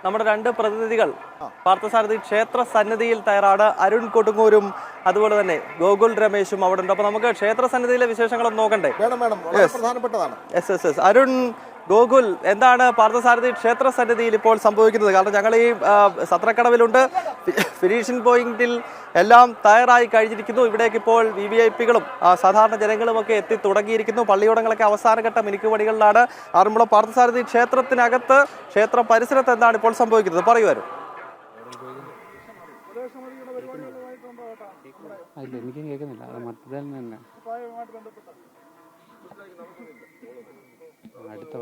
നമ്മുടെ രണ്ട് പ്രതിനിധികൾ പാർത്ഥസാരഥി ക്ഷേത്ര സന്നിധിയിൽ തയ്യാറാണ്. അരുൺ കൊടുങ്ങൂരും അതുപോലെ തന്നെ ഗോകുൽ രമേശും അവിടെ ഉണ്ട്. അപ്പൊ നമുക്ക് ക്ഷേത്ര സന്നിധിയിലെ വിശേഷങ്ങളൊന്നും നോക്കണ്ടേ? അരുൺ, ഗോകുൽ, എന്താണ് പാർത്ഥസാരഥി ക്ഷേത്ര സന്നിധിയിൽ ഇപ്പോൾ സംഭവിക്കുന്നത്? കാരണം ഞങ്ങൾ ഈ സത്രക്കടവിലുണ്ട്, ഫിനിഷിംഗ് പോയിന്റിൽ എല്ലാം തയ്യാറായി കഴിഞ്ഞിരിക്കുന്നു. ഇവിടേക്ക് ഇപ്പോൾ VVIPകളും സാധാരണ ജനങ്ങളും ഒക്കെ എത്തി തുടങ്ങിയിരിക്കുന്നു. പള്ളിയോടങ്ങളൊക്കെ അവസാനഘട്ട മിനുക്കുപടികളിലാണ്. ആറന്മുള പാർത്ഥസാരഥി ക്ഷേത്രത്തിനകത്ത്, ക്ഷേത്ര പരിസരത്ത് എന്താണ് ഇപ്പോൾ സംഭവിക്കുന്നത്? പറയുവാനും എനിക്ക് കേൾക്കുന്നില്ല, അത് മറ്റേ തന്നെ അടുത്ത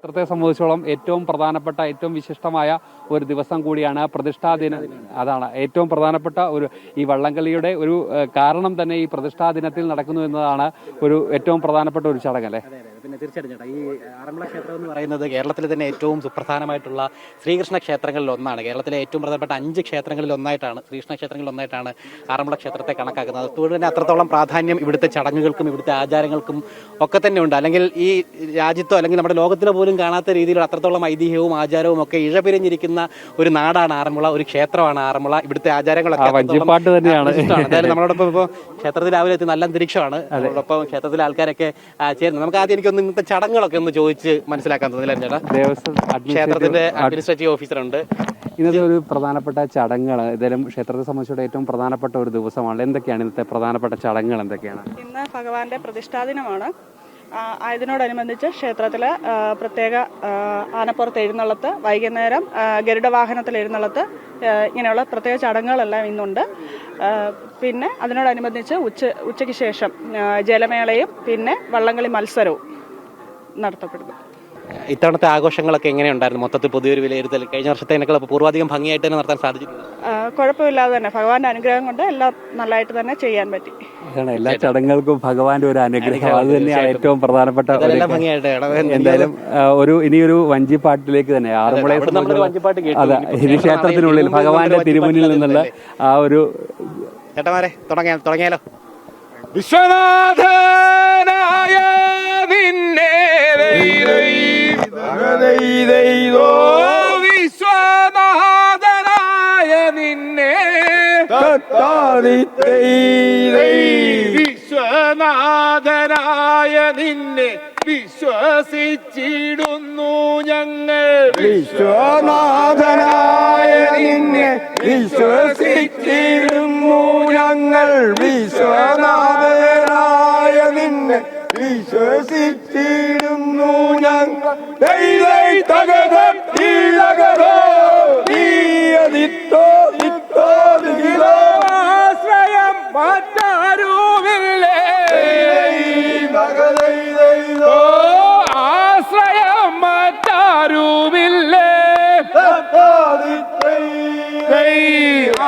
ക്ഷേത്രത്തെ സംബന്ധിച്ചോളം ഏറ്റവും പ്രധാനപ്പെട്ട, ഏറ്റവും വിശിഷ്ടമായ ഒരു ദിവസം കൂടിയാണ് പ്രതിഷ്ഠാദിനം. അതാണ് ഏറ്റവും പ്രധാനപ്പെട്ട ഈ വള്ളംകളിയുടെ ഒരു കാരണം തന്നെ ഈ പ്രതിഷ്ഠാദിനത്തിൽ നടക്കുന്നു എന്നതാണ് ഏറ്റവും പ്രധാനപ്പെട്ട ഒരു ചടങ്ങല്ലേ? പിന്നെ തീർച്ചയായിട്ടും ചേട്ടാ, ഈ ആറന്മുള ക്ഷേത്രം എന്ന് പറയുന്നത് കേരളത്തിലെ തന്നെ ഏറ്റവും സുപ്രധാനമായിട്ടുള്ള ശ്രീകൃഷ്ണ ക്ഷേത്രങ്ങളിൽ ഒന്നാണ്. കേരളത്തിലെ ഏറ്റവും പ്രധാനപ്പെട്ട 5 ക്ഷേത്രങ്ങളിൽ ഒന്നായിട്ടാണ്, ശ്രീകൃഷ്ണ ക്ഷേത്രങ്ങളിൽ ഒന്നായിട്ടാണ് ആറന്മുള ക്ഷേത്രത്തെ കണക്കാക്കുന്നത്. അതുകൊണ്ട് തന്നെ അത്രത്തോളം പ്രാധാന്യം ഇവിടുത്തെ ചടങ്ങുകൾക്കും ഇവിടുത്തെ ആചാരങ്ങൾക്കും ഒക്കെ തന്നെ ഉണ്ട്. അല്ലെങ്കിൽ ഈ രാജ്യത്തോ അല്ലെങ്കിൽ നമ്മുടെ ലോകത്തിലോ പോലും കാണാത്ത രീതിയിൽ അത്രത്തോളം ഐതിഹ്യവും ആചാരവും ഒക്കെ ഇഴപിരിഞ്ഞിരിക്കുന്ന ഒരു നാടാണ് ആറന്മുള, ഒരു ക്ഷേത്രമാണ് ആറന്മുള. ഇവിടുത്തെ ആചാരങ്ങളൊക്കെ തന്നെയാണ്. എന്തായാലും നമ്മളോടൊപ്പം ഇപ്പോൾ ക്ഷേത്രത്തിൽ രാവിലെ എത്തി, നല്ല അന്തരീക്ഷമാണ്. നമ്മളോടൊപ്പം ക്ഷേത്രത്തിലെ ആൾക്കാരൊക്കെ ചേരുന്നത്. നമുക്ക് ആദ്യം എനിക്കൊന്ന് ഇന്നത്തെ ചടങ്ങുകളൊക്കെ ഒന്ന് ചോദിച്ച് മനസ്സിലാക്കാൻ തോന്നില്ല ചേട്ടാ? ക്ഷേത്രത്തിന്റെ അഡ്മിനിസ്ട്രേറ്റീവ് ഓഫീസറുണ്ട്. ഇന്നത്തെ ഒരു പ്രധാനപ്പെട്ട ചടങ്ങുകൾ, ഏതായാലും ക്ഷേത്രത്തെ സംബന്ധിച്ചിടത്തോളം ഏറ്റവും പ്രധാനപ്പെട്ട ഒരു ദിവസമാണ്. എന്തൊക്കെയാണ് ഇന്നത്തെ പ്രധാനപ്പെട്ട ചടങ്ങുകൾ? എന്തൊക്കെയാണ്? ഇന്ന് ഭഗവാന്റെ പ്രതിഷ്ഠാദിനമാണ്. ആയതിനോടനുബന്ധിച്ച് ക്ഷേത്രത്തിൽ പ്രത്യേക ആനപ്പുറത്ത് എഴുന്നള്ളത്ത്, വൈകുന്നേരം ഗരുഡവാഹനത്തിൽ എഴുന്നള്ളത്ത്, ഇങ്ങനെയുള്ള പ്രത്യേക ചടങ്ങുകളെല്ലാം ഇന്നുണ്ട്. പിന്നെ അതിനോടനുബന്ധിച്ച് ഉച്ചയ്ക്ക് ശേഷം ജലമേളയും പിന്നെ വള്ളംകളി മത്സരവും നടത്തപ്പെടുന്നു. ഇത്തവണത്തെ ആഘോഷങ്ങളൊക്കെ എങ്ങനെയുണ്ടായിരുന്നു? മൊത്തത്തിൽ പുതിയൊരു വിലയിരുത്തൽ കഴിഞ്ഞ വർഷത്തേക്കാൾ പൂർവാധികം ഭംഗിയായിട്ട് തന്നെ നടത്താൻ സാധിച്ചിട്ടുണ്ട്? കുഴപ്പമില്ലാതെ തന്നെ, ഭഗവാന്റെ അനുഗ്രഹം കൊണ്ട് എല്ലാം നല്ലതായിട്ട് തന്നെ ചെയ്യാൻ പറ്റി. എല്ലാ ചടങ്ങുകൾക്കും ഭഗവാന്റെ ഒരു അനുഗ്രഹം, അത് തന്നെയാണ് ഏറ്റവും പ്രധാനപ്പെട്ട. എന്തായാലും ഇനിയൊരു വഞ്ചിപ്പാട്ടിലേക്ക് തന്നെ ആറന്മുളയെ അതെ, ഇനി ക്ഷേത്രത്തിനുള്ളിൽ ഭഗവാന്റെ തിരുമുന്നിൽ നിന്നുള്ള ആ ഒരു ചേട്ടന്മാരെ തുടങ്ങിയാലോ? വിശ്വനാഥനായ നിന്നെ വിശ്വനാഥനായ നിന്നെ വിശ്വനാഥനായ നിന്നെ വിശ്വസിച്ചിടുന്നു ഞങ്ങൾ. വിശ്വനാഥനായ നിന്നെ വിശ്വസിച്ചിടുന്നു ഞങ്ങൾ. വിശ്വനാഥനായ നിന്നെ വിശ്വസിച്ചിടുന്നു ഞങ്ങൾ. ആശ്രയം മറ്റാരുമില്ലേ, ആശ്രയം മറ്റാരുമില്ലേ,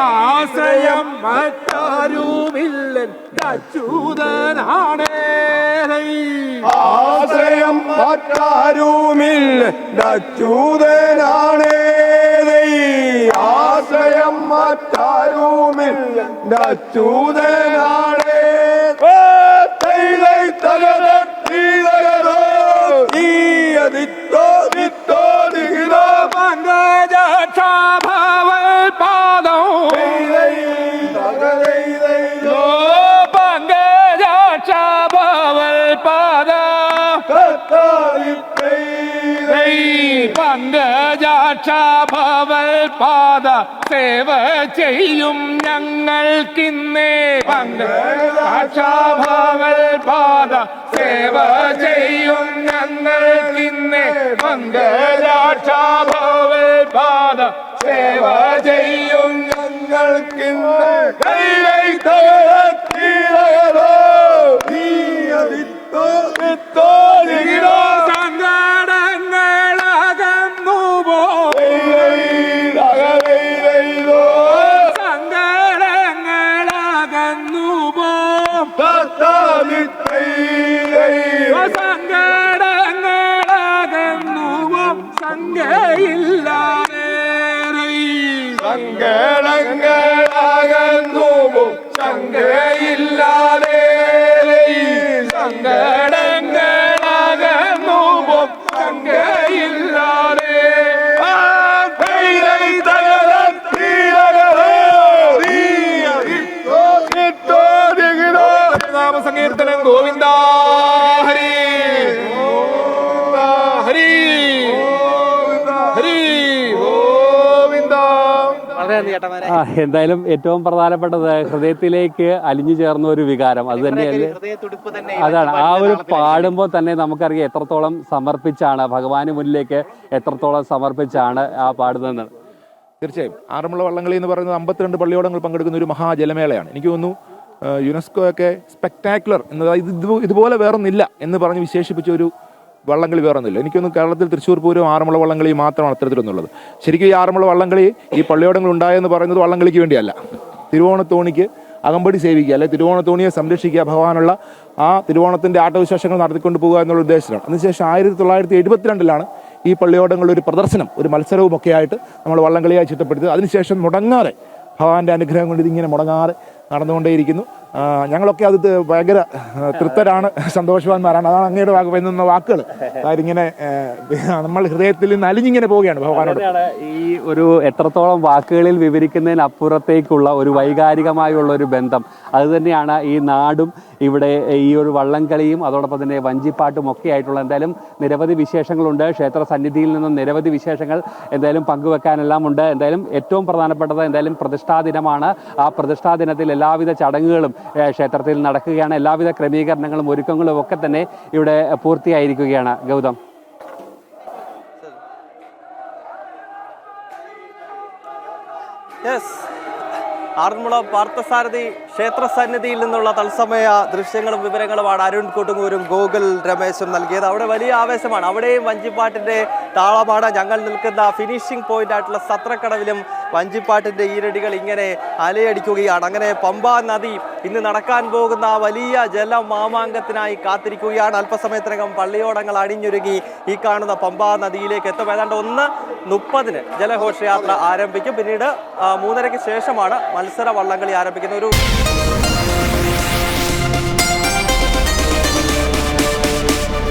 ആശ്രയം മറ്റാരുമില്ല, അച്യുതനാണേ. ആശ്രയം മറ്റാരുമില്ല, അച്യുതനാണേ. ആശ്രയം മറ്റാരുമില്ല, അച്യുതനാണേ. പങ്കജാക്ഷഭവൽപാദ സേവ ചെയ്യും ഞങ്ങൾക്കിന്നേ. പങ്കജാക്ഷഭവൽപാദ സേവ ചെയ്യും ഞങ്ങൾക്കിന്നേ. പങ്കജാക്ഷഭവൽപാദ സേവ ചെയ്യും ഞങ്ങൾക്കിന്നേ. സങ്കടങ്ങളകന്നു പോ, സങ്കടങ്ങളാകുന്നു ശങ്കയില്ലാതെ സങ്കടങ്ങളാകുന്നു ശങ്കയില്ലാതെ നാമസങ്കീർത്തനം ഗോവിന്ദ ഹരി ഹരി ഹരി ഗോവിന്ദ. വളരെ നന്ദി ചേട്ടന്മാരെ. എന്തായാലും ഏറ്റവും പ്രധാനപ്പെട്ടത് ഹൃദയത്തിലേക്ക് അലിഞ്ഞു ചേർന്ന ഒരു വികാരം അത് തന്നെയല്ലേ. ഹൃദയത്തുടിപ്പ് തന്നെ അതാണ് ആ ഒരു പാടുമ്പോൾ തന്നെ നമുക്കറിയാം എത്രത്തോളം സമർപ്പിച്ചാണ് ഭഗവാന് മുന്നിലേക്ക് എത്രത്തോളം സമർപ്പിച്ചാണ് ആ പാടുന്നത്. തീർച്ചയായും ആറന്മുള വള്ളംകളി എന്ന് പറയുന്നത് 52 പള്ളിയോടങ്ങൾ പങ്കെടുക്കുന്ന ഒരു മഹാജലമേളയാണ്. എനിക്ക് തോന്നുന്നു യുനെസ്കോ ഒക്കെ സ്പെക്ടാക്കുലർ ഇതുപോലെ വേറൊന്നില്ല എന്ന് പറഞ്ഞ് വിശേഷിപ്പിച്ച ഒരു വള്ളംകളി വേറൊന്നുമില്ല. എനിക്കൊന്നും കേരളത്തിൽ തൃശ്ശൂർ പൂരം ആറന്മുള വള്ളംകളി മാത്രമാണ് അത്തരത്തിലൊന്നുള്ളത്. ശരിക്കും ഈ ആറന്മുള വള്ളംകളി ഈ പള്ളിയോടങ്ങൾ ഉണ്ടായെന്ന് പറയുന്നത് വള്ളംകളിക്ക് വേണ്ടിയല്ല, തിരുവോണത്തോണിക്ക് അകമ്പടി സേവിക്കുക അല്ലെ തിരുവോണത്തോണിയെ സംരക്ഷിക്കുക, ഭഗവാനുള്ള ആ തിരുവോണത്തിൻ്റെ ആട്ടവിശേഷങ്ങൾ നടത്തിക്കൊണ്ട് പോകുക എന്നുള്ള ഉദ്ദേശത്തിലാണ്. അതിനുശേഷം 1972 ഈ പള്ളിയോടങ്ങളുടെ ഒരു പ്രദർശനം, ഒരു മത്സരവും ഒക്കെ ആയിട്ട് നമ്മൾ വള്ളംകളിയായി ചിട്ടപ്പെടുത്തി. അതിനുശേഷം മുടങ്ങാതെ ഭഗവാന്റെ അനുഗ്രഹം കൊണ്ട് ഇതിങ്ങനെ മുടങ്ങാതെ നടന്നുകൊണ്ടേയിരിക്കുന്നു. ഞങ്ങളൊക്കെ അത് ഭയങ്കര തൃപ്തരാണ്, സന്തോഷവാന്മാരാണ്. അതാണ് അങ്ങയുടെ എന്ന വാക്കുകൾ. ഇങ്ങനെ നമ്മൾ ഹൃദയത്തിൽ നിന്ന് അലിഞ്ഞിങ്ങനെ പോവുകയാണ് ഭഗവാനോട്. ഈ ഒരു എത്രത്തോളം വാക്കുകളിൽ വിവരിക്കുന്നതിനപ്പുറത്തേക്കുള്ള ഒരു വൈകാരികമായുള്ള ഒരു ബന്ധം അത് തന്നെയാണ് ഈ നാടും ഇവിടെ ഈ ഒരു വള്ളംകളിയും അതോടൊപ്പം തന്നെ വഞ്ചിപ്പാട്ടും ഒക്കെ ആയിട്ടുള്ള. എന്തായാലും നിരവധി വിശേഷങ്ങളുണ്ട്. ക്ഷേത്ര സന്നിധിയിൽ നിന്നും നിരവധി വിശേഷങ്ങൾ എന്തായാലും പങ്കുവെക്കാനെല്ലാം ഉണ്ട്. എന്തായാലും ഏറ്റവും പ്രധാനപ്പെട്ടത് എന്തായാലും പ്രതിഷ്ഠാ ദിനമാണ്. ആ പ്രതിഷ്ഠാ ദിനത്തിൽ എല്ലാവിധ ചടങ്ങുകളും ക്ഷേത്രത്തിൽ നടക്കുകയാണ്. എല്ലാവിധ ക്രമീകരണങ്ങളും ഒരുക്കങ്ങളും ഒക്കെ തന്നെ ഇവിടെ പൂർത്തിയായിരിക്കുകയാണ്. ഗൗതം. ആറന്മുള പാർത്ഥസാരഥി ക്ഷേത്ര സന്നിധിയിൽ നിന്നുള്ള തത്സമയ ദൃശ്യങ്ങളും വിവരങ്ങളുമാണ് അരുൺ കൂട്ടുങ്ങൂരും ഗോകുൽ രമേശും നൽകിയത്. അവിടെ വലിയ ആവേശമാണ്. അവിടെയും വഞ്ചിപ്പാട്ടിൻ്റെ താളമാണ്. ഞങ്ങൾ നിൽക്കുന്ന ഫിനിഷിംഗ് പോയിന്റ് ആയിട്ടുള്ള സത്രക്കടവിലും വഞ്ചിപ്പാട്ടിൻ്റെ ഈരടികൾ ഇങ്ങനെ അലയടിക്കുകയാണ്. അങ്ങനെ പമ്പാ നദി ഇന്ന് നടക്കാൻ പോകുന്ന വലിയ ജലമാമാങ്കത്തിനായി കാത്തിരിക്കുകയാണ്. അല്പസമയത്തിനകം പള്ളിയോടങ്ങൾ അണിഞ്ഞൊരുങ്ങി ഈ കാണുന്ന പമ്പാ നദിയിലേക്ക് എത്തും. ഏതാണ്ട് 1:30 ജലഘോഷയാത്ര ആരംഭിക്കും. പിന്നീട് 3:30 ശേഷമാണ് മത്സര വള്ളംകളി ആരംഭിക്കുന്ന ഒരു